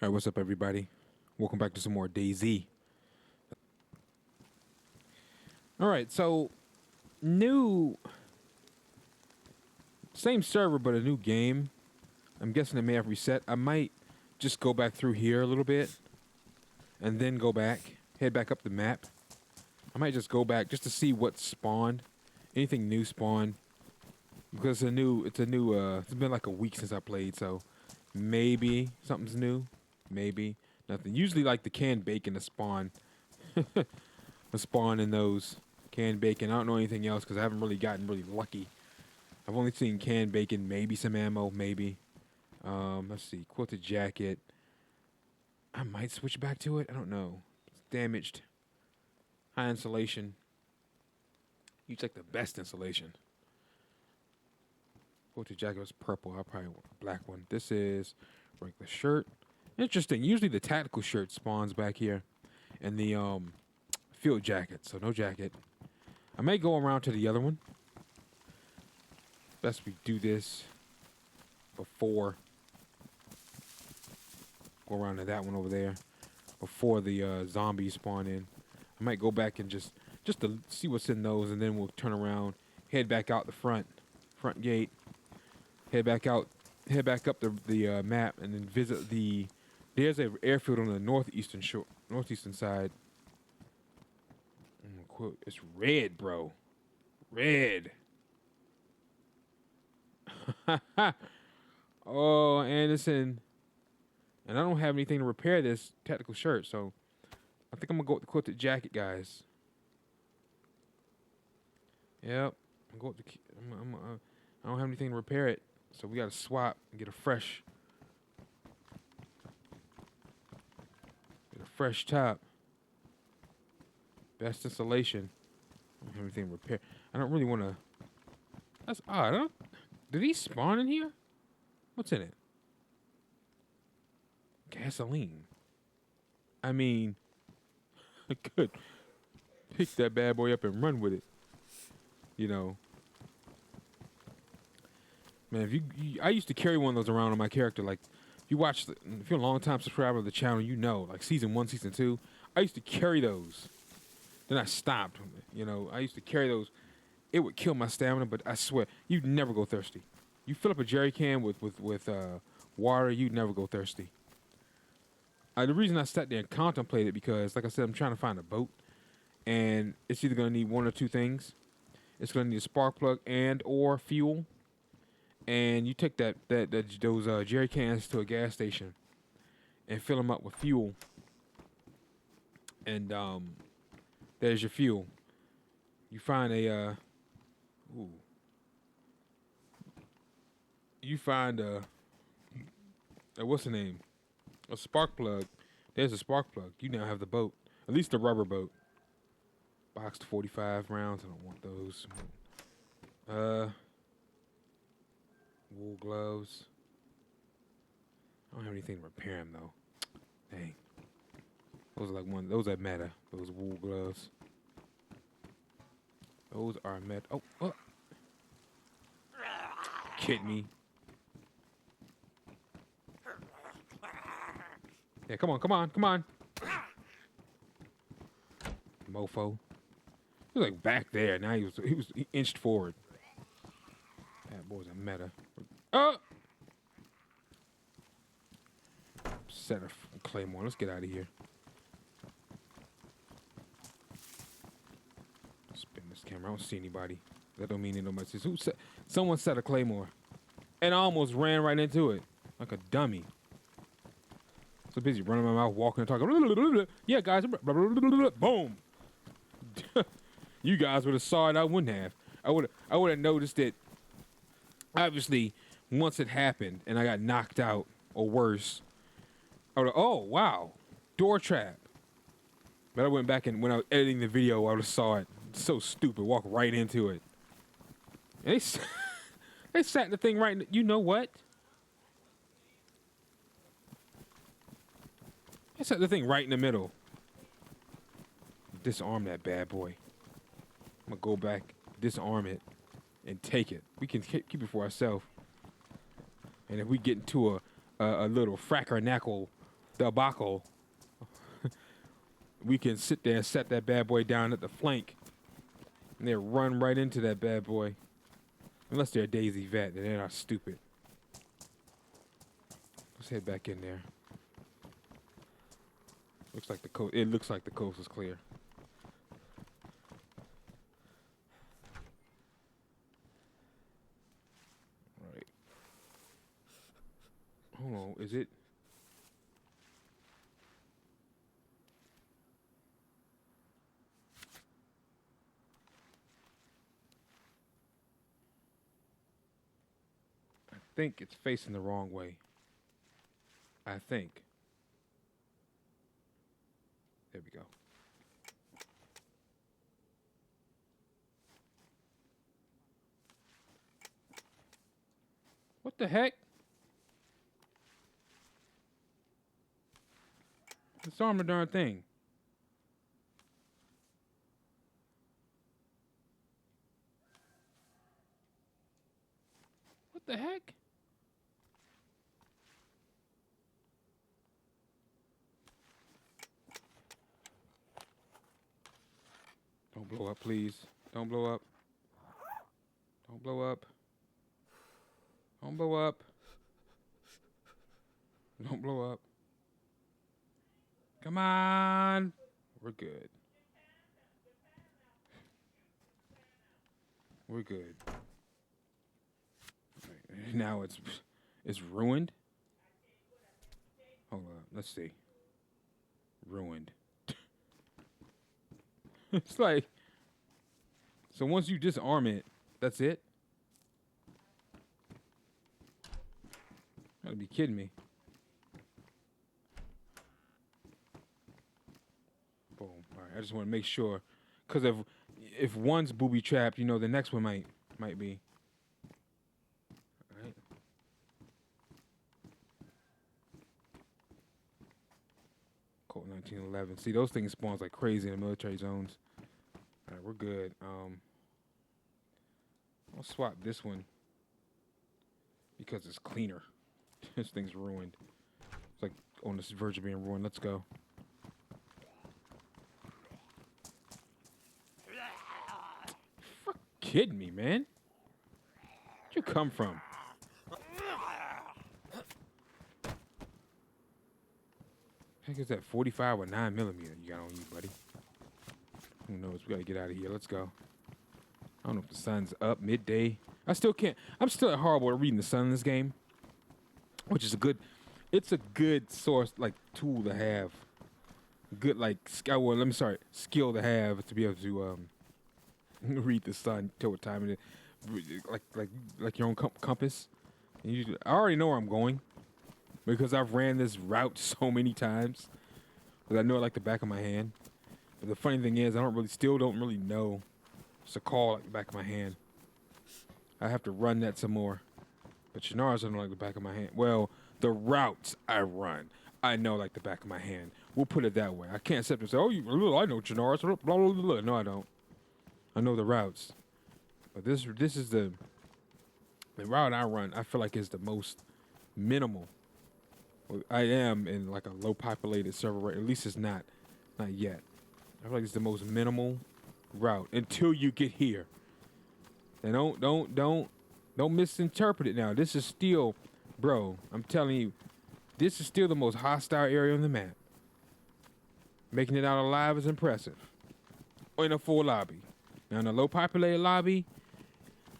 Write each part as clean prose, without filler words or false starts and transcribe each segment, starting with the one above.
All right, what's up, everybody? Welcome back to some more DayZ. All right, so new, same server, but a new game. I'm guessing it may have reset. I might just go back through here a little bit and then go back, head back up the map. I might just go back just to see what spawned, anything new spawned, because it's been like a week since I played, so maybe something's new, maybe nothing. Usually, like the canned bacon to spawn. The spawn in those canned bacon. I don't know anything else because I haven't really gotten really lucky. I've only seen canned bacon, maybe some ammo, maybe. Let's see, quilted jacket. I might switch back to it. I don't know. It's damaged. High insulation. You check the best insulation. Quilted jacket was purple. I'll probably want a black one. This is regular shirt. Interesting. Usually the tactical shirt spawns back here, and the field jacket. So no jacket. I may go around to the other one. Best we do this before. Go around to that one over there before the zombies spawn in. I might go back and just to see what's in those, and then we'll turn around, head back out the front gate, head back up the map, and then visit the. There's an airfield on the northeastern side. It's red, bro. Red. Oh, Anderson. And I don't have anything to repair this tactical shirt, so I think I'm gonna go with the quilted jacket, guys. Yep. I'm going with I don't have anything to repair it, so we gotta swap and get a fresh top. Best installation. I don't have anything to repair. I don't really want to. That's odd. Did he spawn in here? What's in it? Gasoline. I mean, I could pick that bad boy up and run with it. You know. Man, I used to carry one of those around on my character. Like, if you're a long time subscriber of the channel, you know, like season 1, season 2, I used to carry those. Then I stopped. You know, I used to carry those. It would kill my stamina, but I swear, you'd never go thirsty. You fill up a jerry can with water, you'd never go thirsty. The reason I sat there and contemplated because, like I said, I'm trying to find a boat, and it's either going to need one or two things. It's going to need a spark plug and or fuel, and you take those jerry cans to a gas station and fill them up with fuel, and there's your fuel. You find what's the name? A spark plug. There's a spark plug. You now have the boat. At least the rubber boat. Boxed 45 rounds. I don't want those. Wool gloves. I don't have anything to repair them though. Dang. Those are meta. Those wool gloves. Those are meta. Oh, what? Kidding me. Yeah, come on. Mofo. He was like back there. Now he inched forward. That boy's a meta. Oh! Set a claymore. Let's get out of here. Spin this camera. I don't see anybody. That don't mean nobody sees. Someone set a claymore. And I almost ran right into it. Like a dummy. So busy running my mouth, walking and talking. Yeah, guys. Boom. You guys would have saw it. I wouldn't have. I would have noticed it. Obviously, once it happened and I got knocked out or worse, I would have. Oh wow, door trap. But I went back and when I was editing the video, I would have saw it. It's so stupid. Walk right into it. And they sat the thing right. You know what? I set the thing right in the middle. Disarm that bad boy. I'm gonna go back, disarm it, and take it. We can keep it for ourselves. And if we get into a little fracker knackle debacle, we can sit there and set that bad boy down at the flank, and they'll run right into that bad boy. Unless they're a DayZ vet, then they're not stupid. Let's head back in there. Looks like the coast. It looks like the coast is clear. All right. Hold on. Is it? I think it's facing the wrong way. I think. There we go. What the heck? Disarm the darn thing. What the heck? Don't blow up, please. Don't blow up. Don't blow up. Don't blow up. Don't blow up. Come on. We're good. We're good. Right. Now it's ruined. Hold up. Let's see. Ruined. It's like, so once you disarm it, that's it? Gotta be kidding me. Boom. All right, I just want to make sure, because if one's booby trapped, you know, the next one might be. All right. Colt 1911. See, those things spawns like crazy in the military zones. All right, we're good. I'll swap this one because it's cleaner. This thing's ruined. It's like on this verge of being ruined. Let's go. Fuck kidding me, man? Where'd you come from? Heck is that 45 or 9mm you got on you, buddy? Who knows? We gotta get out of here. Let's go. I don't know if the sun's up midday. I still can't. I'm still horrible at reading the sun in this game, which is it's a good source, like, tool to have. Good, like, skill to have to be able to read the sun, tell what time it is, like your own compass. And I already know where I'm going because I've ran this route so many times that I know it like the back of my hand. But the funny thing is, I still don't really know Sakal like the back of my hand. I have to run that some more. But Shannar's I know like the back of my hand. Well, the routes I run, I know like the back of my hand. We'll put it that way. I can't sit and say, oh, I know Shannar's. Blah, blah, blah, blah. No, I don't. I know the routes. But this is the route I run, I feel like is the most minimal. I am in like a low populated server, right? At least it's not yet. I feel like it's the most minimal route until you get here. And don't misinterpret it now. This is still, bro, I'm telling you, this is still the most hostile area on the map. Making it out alive is impressive. Or in a full lobby. Now in a low populated lobby,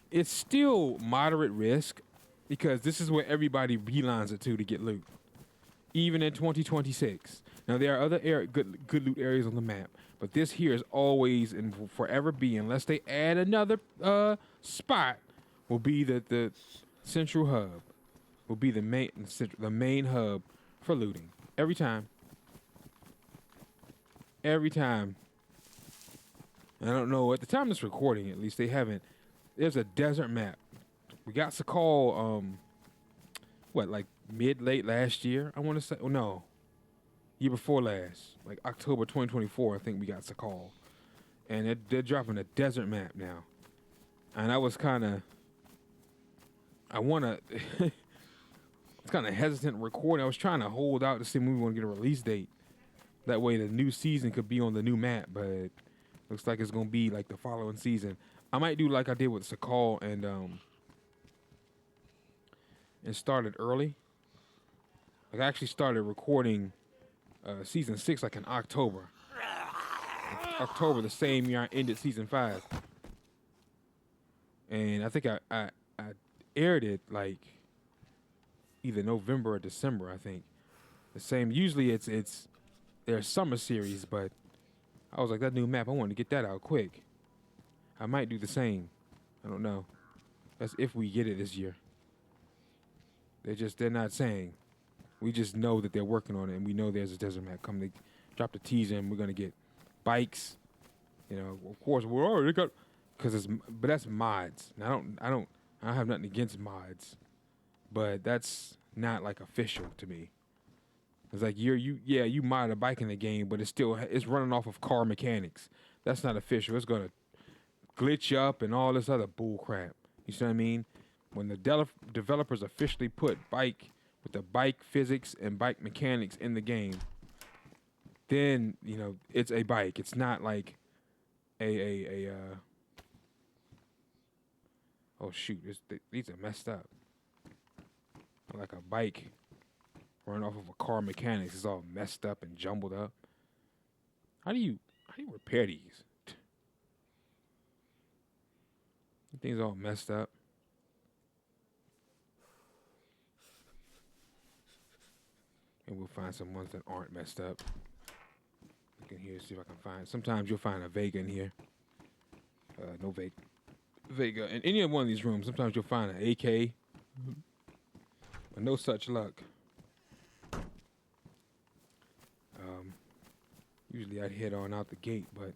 it's still moderate risk because this is where everybody beelines it to get loot. Even in 2026. Now there are other good loot areas on the map, but this here is always and will forever be, unless they add another spot, will be the central hub. Will be the main hub for looting. Every time. Every time. And I don't know, at the time of this recording at least, they haven't. There's a desert map. We got Sakal, like late last year, I want to say. Oh, no. Year before last. Like October 2024, I think we got Sakal. And they're dropping a desert map now. And I was kind of... I want to... it's kind of hesitant recording. I was trying to hold out to see when we want to get a release date. That way the new season could be on the new map, but looks like it's gonna be like the following season. I might do like I did with Sakal and started early. Like I actually started recording season 6 like in October. October, the same year I ended season 5. And I think I aired it like either November or December, I think. The same. Usually it's their summer series, but I was like, that new map, I wanted to get that out quick. I might do the same. I don't know. That's if we get it this year. They're not saying. We just know that they're working on it, and we know there's a desert map coming. They drop the teaser, and we're gonna get bikes. You know, of course, we're already got but that's mods. And I don't have nothing against mods, but that's not like official to me. It's like you mod a bike in the game, but it's running off of car mechanics. That's not official. It's gonna glitch up and all this other bull crap. You see what I mean? When the developers officially put bike with the bike physics and bike mechanics in the game, then it's a bike. It's not like oh shoot, these are messed up. Like a bike running off of a car mechanics is all messed up and jumbled up. How do you repair these? Things all messed up. And we'll find some ones that aren't messed up. Look in here, see if I can find. Sometimes you'll find a Vega in here. No Vega. In any one of these rooms, sometimes you'll find an AK. But no such luck. Usually I'd head on out the gate, but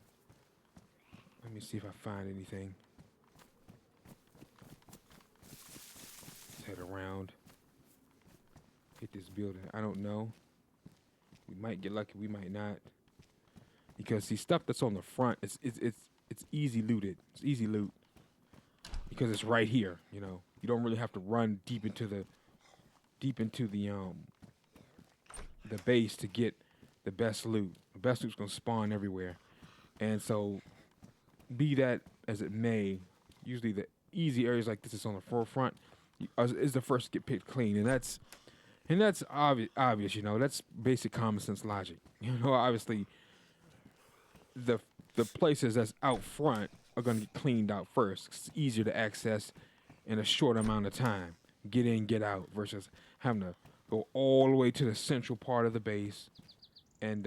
let me see if I find anything. Let's head around. Hit this building. I don't know. We might get lucky. We might not. Because the stuff that's on the front, it's easy looted. It's easy loot. Because it's right here. You don't really have to run deep into the base to get the best loot. The best loot's gonna spawn everywhere. And so, be that as it may, usually the easy areas like this is on the forefront is the first to get picked clean, and that's obvious. That's basic common sense logic. Obviously, the places that's out front are gonna get cleaned out first. It's easier to access in a short amount of time. Get in, get out, versus having to go all the way to the central part of the base and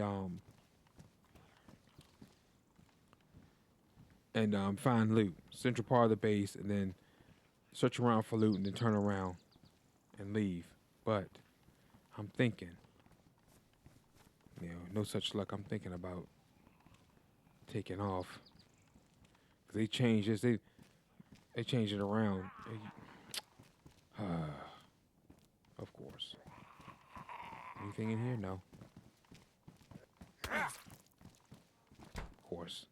find loot. Central part of the base, and then search around for loot, and then turn around and leave. But I'm thinking, no such luck. I'm thinking about taking off. They changed this. They changed it around. Of course. Anything in here? No. Of course.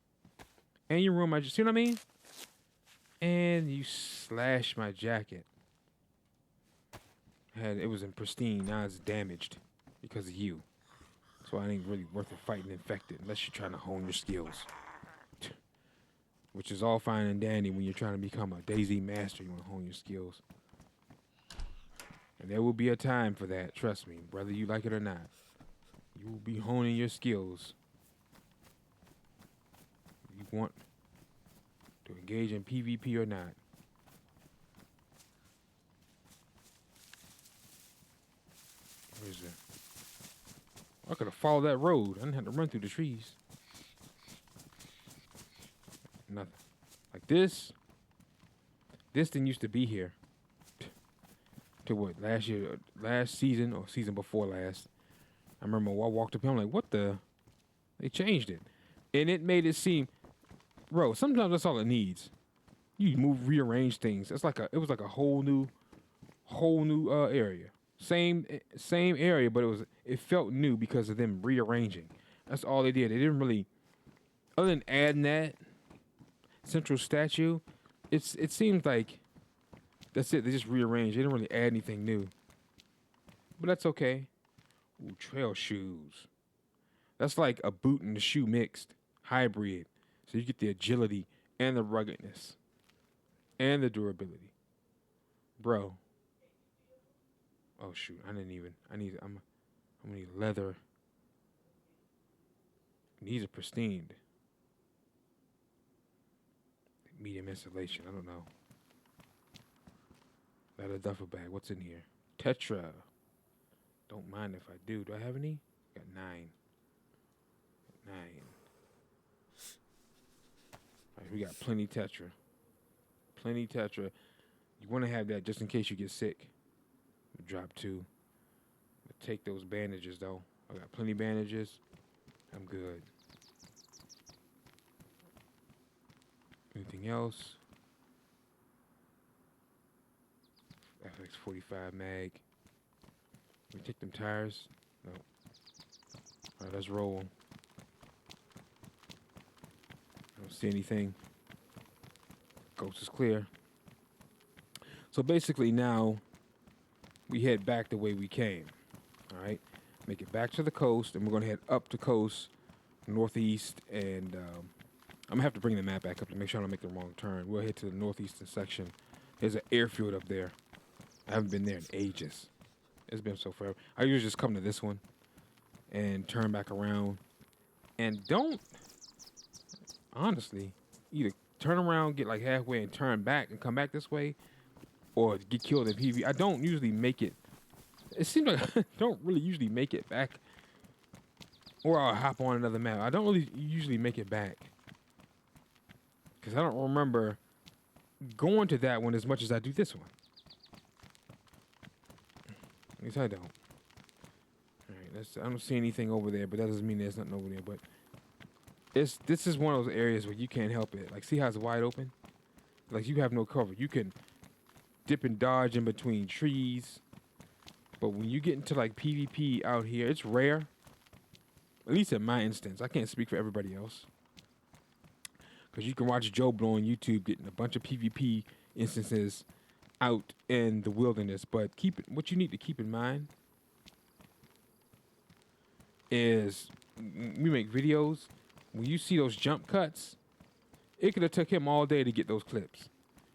And you ruined my, see what I mean? And you slashed my jacket. It was in pristine. Now it's damaged because of you. So it ain't really worth it fighting infected unless you're trying to hone your skills. Which is all fine and dandy when you're trying to become a DayZ master. You want to hone your skills. And there will be a time for that, trust me, whether you like it or not. You will be honing your skills. You want to engage in PvP or not. Where is that? I could have followed that road. I didn't have to run through the trees. Nothing. Like this. This didn't used to be here. To what? Last season or season before last. I remember when I walked up here, I'm like, what the? They changed it. And it made it seem, bro, sometimes that's all it needs. You rearrange things. It was like a whole new area. Same area, but it felt new because of them rearranging. That's all they did. They didn't really, other than adding that central statue, it seems like that's it. They just rearranged. They didn't really add anything new. but that's okay. Ooh, trail shoes. That's like a boot and a shoe mixed hybrid. So you get the agility and the ruggedness and the durability, bro. Oh shoot, I didn't even. I'm gonna need leather. These are pristine. Medium insulation. I don't know. Leather duffel bag. What's in here? Tetra. Don't mind if I do. Do I have any? Got 9. 9. All right, we got plenty Tetra. Plenty Tetra. You want to have that just in case you get sick. Drop 2. Take those bandages though. I got plenty bandages. I'm good. Anything else? FX 45 mag. We take them tires. No. All right, let's roll. I don't see anything. Coast is clear. So basically now we head back the way we came. All right, make it back to the coast, and we're gonna head up the coast, northeast, and I'm gonna have to bring the map back up to make sure I don't make the wrong turn. We'll head to the northeastern section. There's an airfield up there. I haven't been there in ages. It's been so forever. I usually just come to this one and turn back around, and don't honestly either turn around, get like halfway, and turn back and come back this way, or get killed in PV. I don't usually make it. It seems like I don't really usually make it back, or I'll hop on another map. I don't really usually make it back because I don't remember going to that one as much as I do this one. At least I don't. All right, I don't see anything over there, but that doesn't mean there's nothing over there. But this is one of those areas where you can't help it. Like, see how it's wide open? Like, you have no cover. You can dip and dodge in between trees. But when you get into like PvP out here, it's rare. At least in my instance. I can't speak for everybody else. Because you can watch Joe Blow on YouTube getting a bunch of PvP instances out in the wilderness. But what you need to keep in mind is we make videos. When you see those jump cuts, it could have took him all day to get those clips.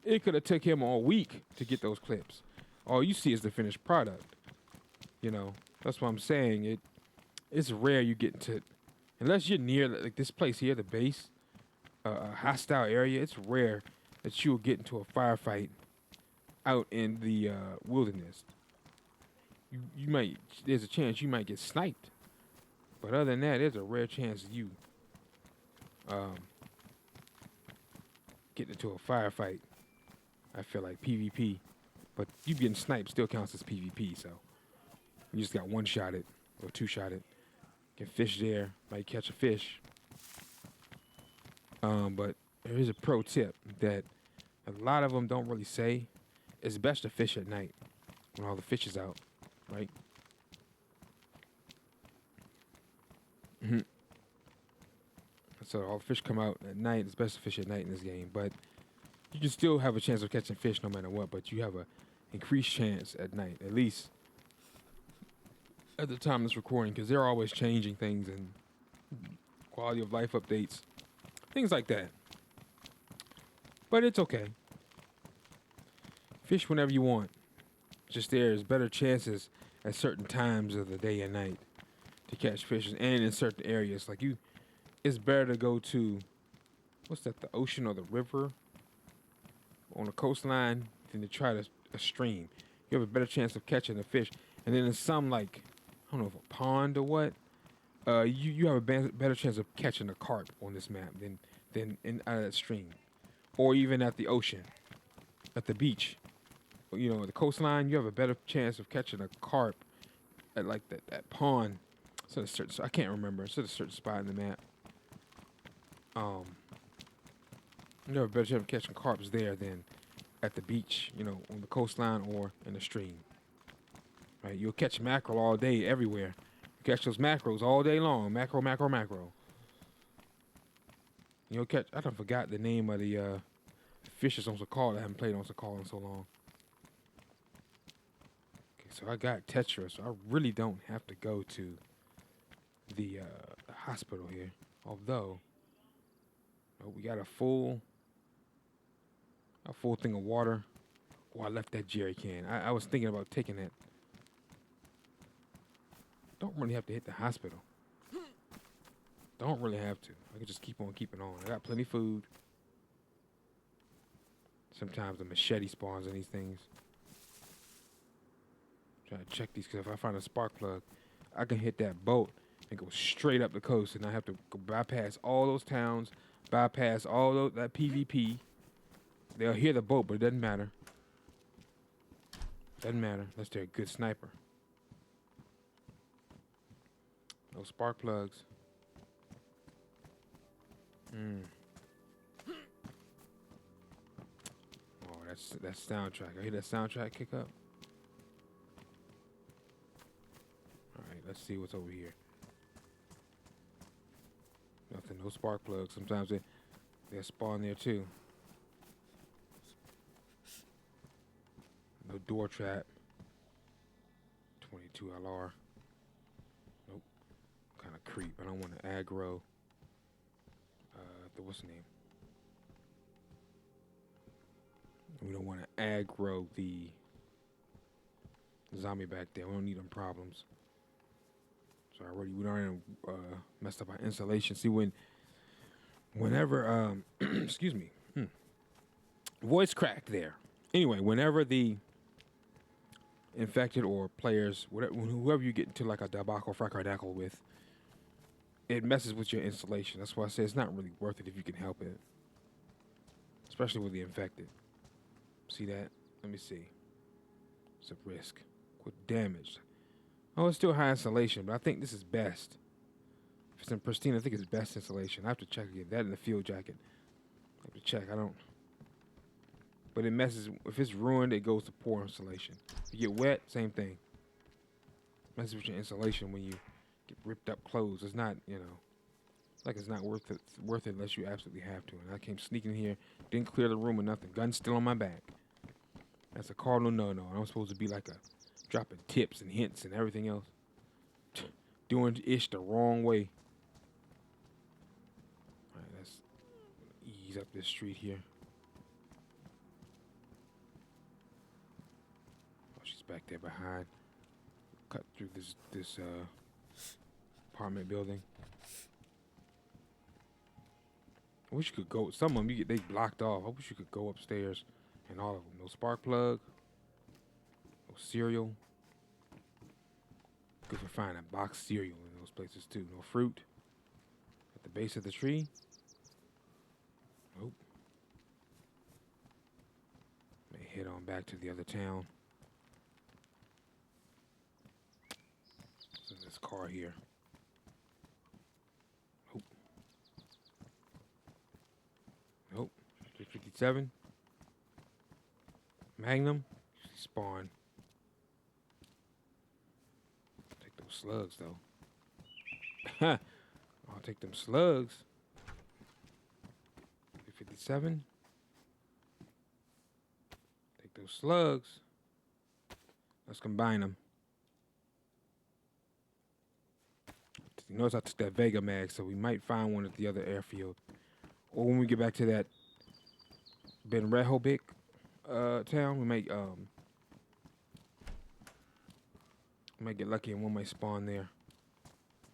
It could have took him all week to get those clips. All you see is the finished product. You know, that's what I'm saying. It's rare you get into, unless you're near like this place here, the base, a hostile area. It's rare that you'll get into a firefight out in the wilderness. There's a chance you might get sniped, but other than that, there's a rare chance you get into a firefight. I feel like PvP, but you getting sniped still counts as PvP. So you just got one shot it or two shot it. Can fish there, might catch a fish. But there is a pro tip that a lot of them don't really say. It's best to fish at night when all the fish is out, right? So all the fish come out at night. It's best to fish at night in this game, but you can still have a chance of catching fish no matter what. But you have a increased chance at night, at least at the time of this recording, because they're always changing things and quality of life updates, things like that. But it's okay. Fish whenever you want. Just there's better chances at certain times of the day and night to catch fish, and in certain areas. Like it's better to go to, what's that, the ocean or the river on the coastline than to try a stream. You have a better chance of catching a fish. And then in some, like, I don't know if a pond or what, you have a better chance of catching a carp on this map than out of that stream. Or even at the ocean, at the beach. You know, the coastline, you have a better chance of catching a carp at like that pond. So I can't remember. It's at a certain spot in the map. You have a better chance of catching carps there than at the beach, you know, on the coastline or in the stream. Right? You'll catch mackerel all day everywhere. You catch those mackerels all day long. Mackerel, mackerel, mackerel. You'll catch, I don't forgot the name of the fishes on Sakal. I haven't played on Sakal in so long. Okay, So I got Tetra, so I really don't have to go to the hospital here. Although, oh, we got a full thing of water. Oh, I left that jerry can. I was thinking about taking that. Don't really have to hit the hospital. Don't really have to. I can just keep on keeping on. I got plenty of food. Sometimes the machete spawns in these things. Try to check these, because if I find a spark plug, I can hit that boat and go straight up the coast, and I have to go bypass all those towns, bypass all that PvP. They'll hear the boat, but it doesn't matter. Doesn't matter unless they're a good sniper. No spark plugs. Oh, that's soundtrack. I hear that soundtrack kick up. Alright, let's see what's over here. Nothing, no spark plugs. Sometimes they spawn there too. No door trap. 22 LR. Nope. Kind of creep. I don't want to aggro. What's the name? We don't want to aggro the zombie back there. We don't need them problems. So we already messed up our insulation. See, whenever excuse me, voice cracked there. Anyway, whenever the infected or players, whoever you get into like a debacle frackardacle with, it messes with your insulation. That's why I say it's not really worth it if you can help it. Especially with the infected. See that? Let me see. It's a risk. With damage. Oh, it's still high insulation, but I think this is best. If it's in pristine, I think it's best insulation. I have to check again. That in the field jacket. I have to check. I don't. But it messes. If it's ruined, it goes to poor insulation. If you get wet, same thing. Messes with your insulation when you get ripped up clothes. It's not, like it's not worth it unless you absolutely have to. And I came sneaking in here, didn't clear the room or nothing. Gun's still on my back. That's a cardinal no-no. I'm supposed to be like dropping tips and hints and everything else. Doing ish the wrong way. All right, let's ease up this street here. Oh, she's back there behind. Cut through this apartment building. I wish you could go. Some of them they blocked off. I wish you could go upstairs and all of them. No spark plug. No cereal. Good for finding boxed cereal in those places too. No fruit. At the base of the tree. Nope. May head on back to the other town. So this car here. Nope. Nope. 357. Magnum. Spawn. Take those slugs though. I'll take them slugs. 357. Take those slugs. Let's combine them. You notice I took that Vega mag, so we might find one at the other airfield. Or when we get back to that Ben Rehoboth town, we might get lucky and one might spawn there.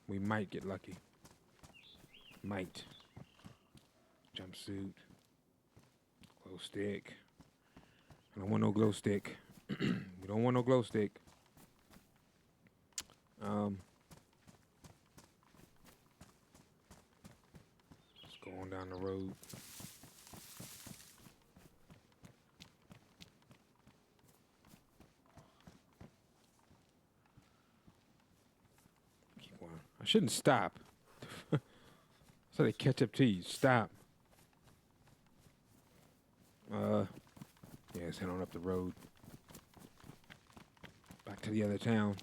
We might get lucky. Might. Jumpsuit. Glow stick. I don't want no glow stick. We don't want no glow stick. Just going down the road. Keep going. I shouldn't stop. So they catch up to you. Stop. Yeah, let's head on up the road. Back to the other town.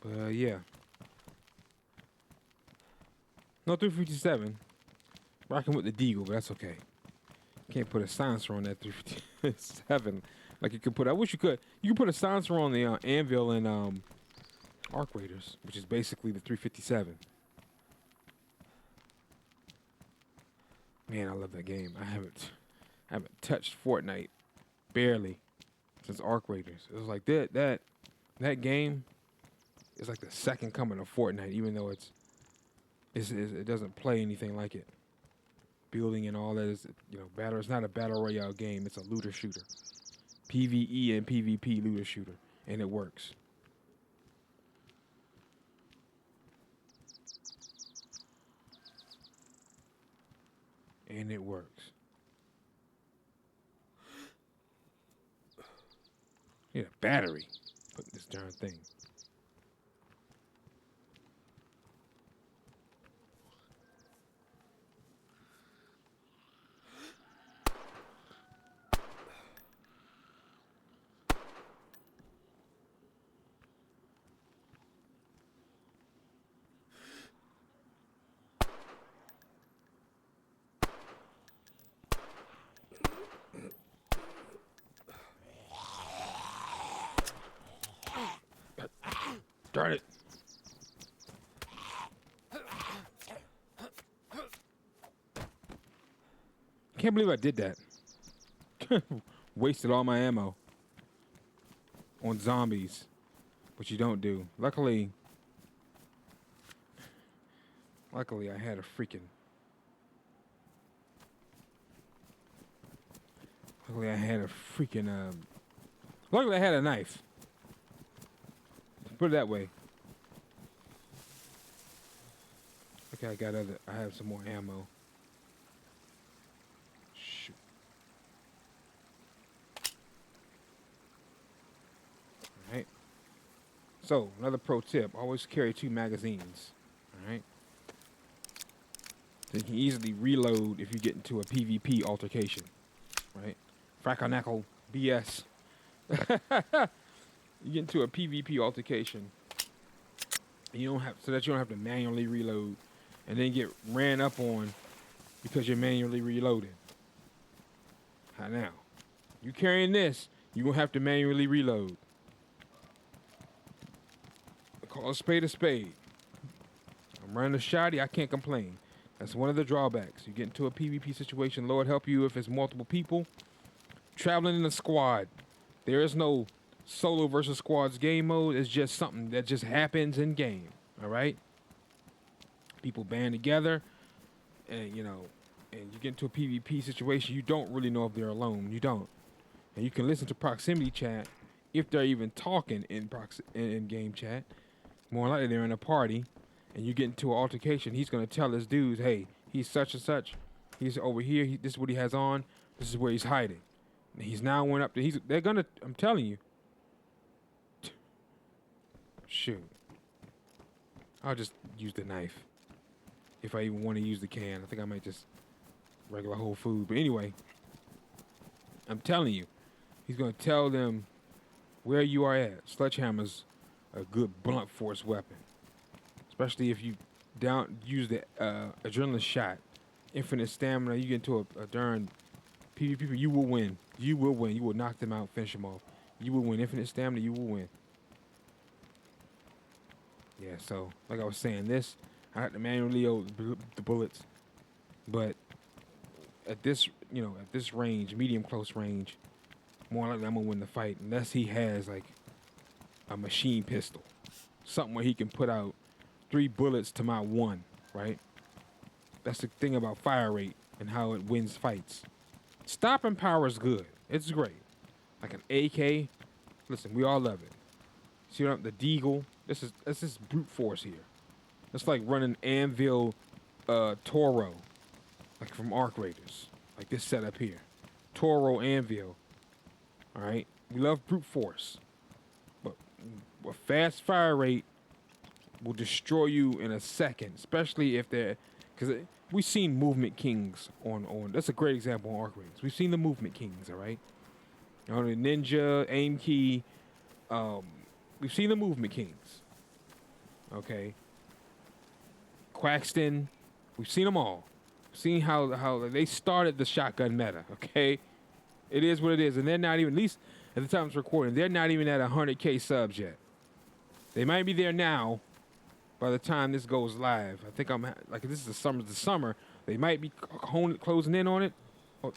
But yeah. No 357. Rocking with the Deagle, but that's okay. Can't put a silencer on that 357. Like you could put, I wish you could. You could put a silencer on the anvil in Arc Raiders, which is basically the 357. Man, I love that game. I haven't touched Fortnite barely since Arc Raiders. It was like that game is like the second coming of Fortnite, even though it doesn't play anything like it. Building and all that is, battle. It's not a battle royale game. It's a looter shooter, PvE and PvP looter shooter, and it works. And it works. Need a battery. Put this darn thing. Darn it. Can't believe I did that. Wasted all my ammo on zombies, which you don't do. Luckily I had a freaking... Luckily I had a knife. Put it that way. Okay, I have some more ammo. Shoot. Alright. So, another pro tip. Always carry 2 magazines. Alright. So you can easily reload if you get into a PvP altercation. Right? Frackernackle BS. You get into a PvP altercation, you don't have to manually reload and then get ran up on because you're manually reloading. How now? You carrying this, you're gonna have to manually reload. Call a spade a spade. I'm running a shoddy, I can't complain. That's one of the drawbacks. You get into a PvP situation, Lord help you if it's multiple people. Traveling in a squad. There is no solo versus squads game mode. Is just something that just happens in game. All right, people band together, and you get into a PvP situation. You don't really know if they're alone. You don't, and you can listen to proximity chat if they're even talking in game chat. More likely they're in a party, and you get into an altercation. He's gonna tell his dudes, "Hey, he's such and such. He's over here. This is what he has on. This is where he's hiding. And he's now went up to. They're gonna. I'm telling you." Shoot. I'll just use the knife. If I even want to use the can. I think I might just regular whole food. But anyway, I'm telling you, he's going to tell them where you are at. Sledgehammer's a good blunt force weapon. Especially if you use the adrenaline shot. Infinite stamina, you get into a darn PvP, you will win. You will win. You will knock them out, finish them off. You will win. Infinite stamina, you will win. Yeah, so like I was saying, I had to manually load the bullets, but at this range, medium close range, more likely I'm gonna win the fight unless he has like a machine pistol, something where he can put out 3 bullets to my 1. Right? That's the thing about fire rate and how it wins fights. Stopping power is good. It's great. Like an AK. Listen, we all love it. See what the Deagle. That's just brute force here. It's like running Anvil Toro, like from Arc Raiders, like this setup here. Toro Anvil. All right, we love brute force, but a fast fire rate will destroy you in a second, especially if they're, because we've seen Movement Kings on. That's a great example on Arc Raiders. We've seen the Movement Kings, all right, on the Ninja, Aim Key. We've seen the Movement Kings. Okay. Quaxton. We've seen them all. Seen how they started the shotgun meta. Okay. It is what it is, and they're not even. At least At the time it's recording, they're not even at 100K subs yet. They might be there now. By the time this goes live, I think I'm like, this is the summer. They might be closing in on it. Oh.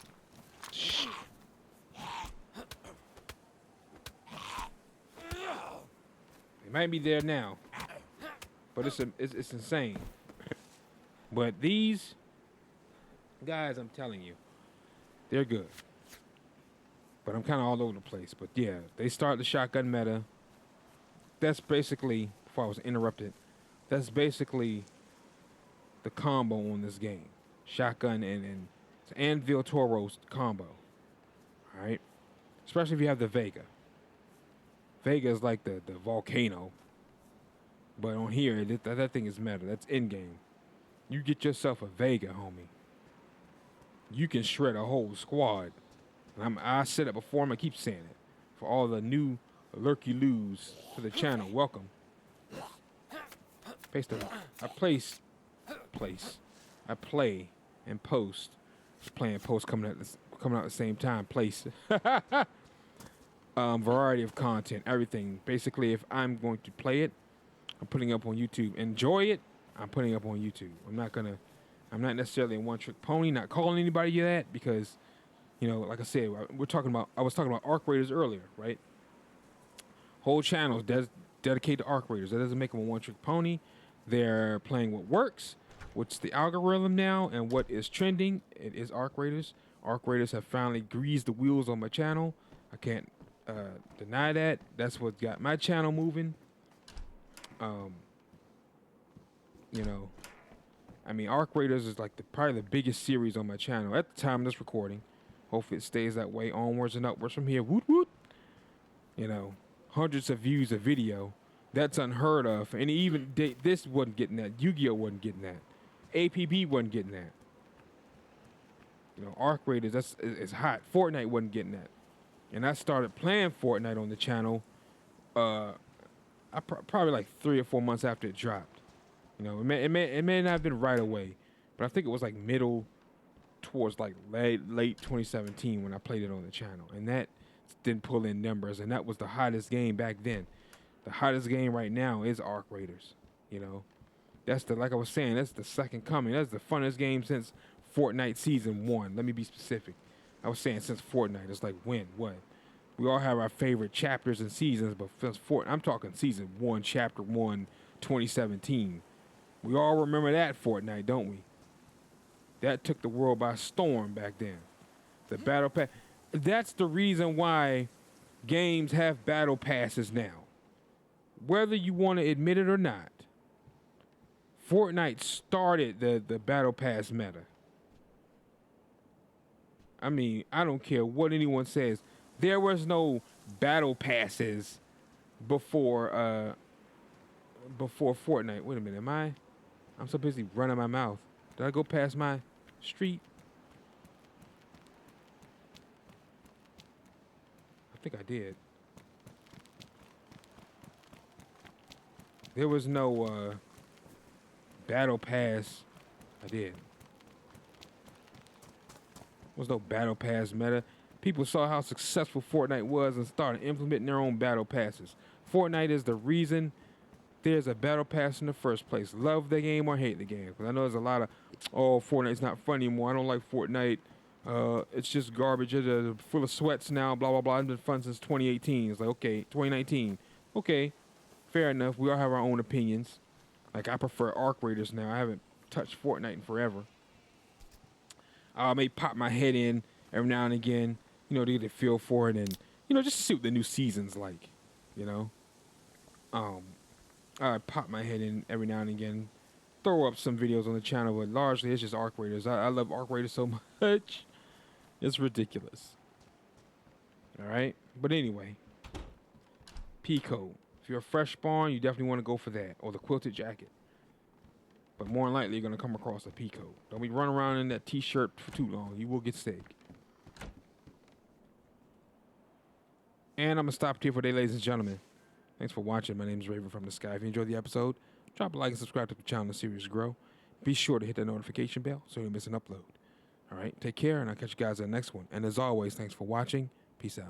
They might be there now, but it's insane. But these guys, I'm telling you, they're good. But I'm kind of all over the place. But yeah, they start the shotgun meta. That's basically, before I was interrupted, that's basically the combo on this game. Shotgun and it's Anvil Tauros combo. All right? Especially if you have the Vega. Vega is like the volcano. But on here, that thing is meta. That's in-game. You get yourself a Vega, homie. You can shred a whole squad. And I said it before, I'm going to keep saying it. For all the new lurky-loos to the channel, welcome. I play and post. Play and post coming out at the same time. Place. Variety of content, everything. Basically, if I'm going to play it, I'm putting up on YouTube. Enjoy it, I'm putting up on YouTube. I'm not necessarily a one-trick pony. Not calling anybody that because, you know, like I said, I was talking about Arc Raiders earlier, right? Whole channels dedicated to Arc Raiders. That doesn't make them a one-trick pony. They're playing what works, what's the algorithm now, and what is trending. It is Arc Raiders. Arc Raiders have finally greased the wheels on my channel. I can't deny that. That's what got my channel moving. You know, I mean, Arc Raiders is like probably the biggest series on my channel at the time of this recording. Hopefully it stays that way, onwards and upwards from here. Woot woot. You know, hundreds of views a video. That's unheard of. And even this wasn't getting that. Yu-Gi-Oh wasn't getting that. APB wasn't getting that. You know, Arc Raiders, it's hot. Fortnite wasn't getting that. And I started playing Fortnite on the channel probably like 3 or 4 months after it dropped. You know, it may not have been right away, but I think it was like middle towards like late 2017 when I played it on the channel. And that didn't pull in numbers, and that was the hottest game back then. The hottest game right now is Arc Raiders. You know, like I was saying, that's the second coming. That's the funnest game since Fortnite Season 1. Let me be specific. I was saying since Fortnite. It's like when? What? We all have our favorite chapters and seasons, but since I'm talking Season 1, Chapter 1, 2017. We all remember that Fortnite, don't we? That took the world by storm back then. The Battle Pass. That's the reason why games have Battle Passes now. Whether you want to admit it or not, Fortnite started the Battle Pass meta. I mean, I don't care what anyone says. There was no Battle Passes before Fortnite. Wait a minute, I'm so busy running my mouth. Did I go past my street? I think I did. There was no Battle Pass. I did. There was no Battle Pass meta. People saw how successful Fortnite was and started implementing their own Battle Passes. Fortnite is the reason there's a Battle Pass in the first place. Love the game or hate the game. Because I know there's a lot of, Fortnite's not fun anymore. I don't like Fortnite. It's just garbage. It's full of sweats now, blah, blah, blah. It's been fun since 2018. It's like, okay, 2019. Okay, fair enough. We all have our own opinions. Like, I prefer Arc Raiders now. I haven't touched Fortnite in forever. I may pop my head in every now and again, you know, to get a feel for it and, you know, just to see what the new season's like, you know. I pop my head in every now and again, throw up some videos on the channel, but largely it's just Arc Raiders. I love Arc Raiders so much. It's ridiculous. All right? But anyway, P-Code. If you're a fresh spawn, you definitely want to go for that, or the quilted jacket. But more than likely, you're going to come across a P-Code. Don't be running around in that T-shirt for too long. You will get sick. And I'm going to stop here for today, ladies and gentlemen. Thanks for watching. My name is Raven from the Sky. If you enjoyed the episode, drop a like and subscribe to the channel. The series grow. Be sure to hit that notification bell so you don't miss an upload. All right? Take care, and I'll catch you guys in the next one. And as always, thanks for watching. Peace out.